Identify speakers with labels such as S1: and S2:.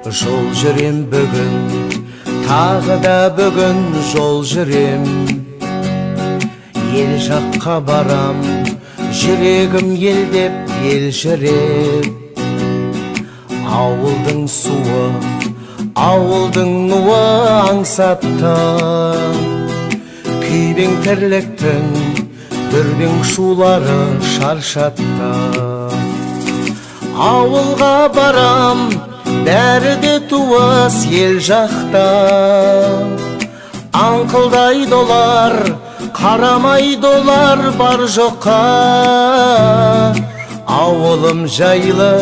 S1: Жол жүрем бүгін, тағы да бүгін жол жүрем. Ел жаққа барам, жүрегім елдеп елжіреп. Ауылдың суы, ауылдың нуы аңсатты. Күйбең тірліктің дүрбең шулары шаршатты. Ауылға барам, бәрі де туыс ел жақта. Аңқылдай долар, қарамай долар бар жоққа. Ауылым жайлы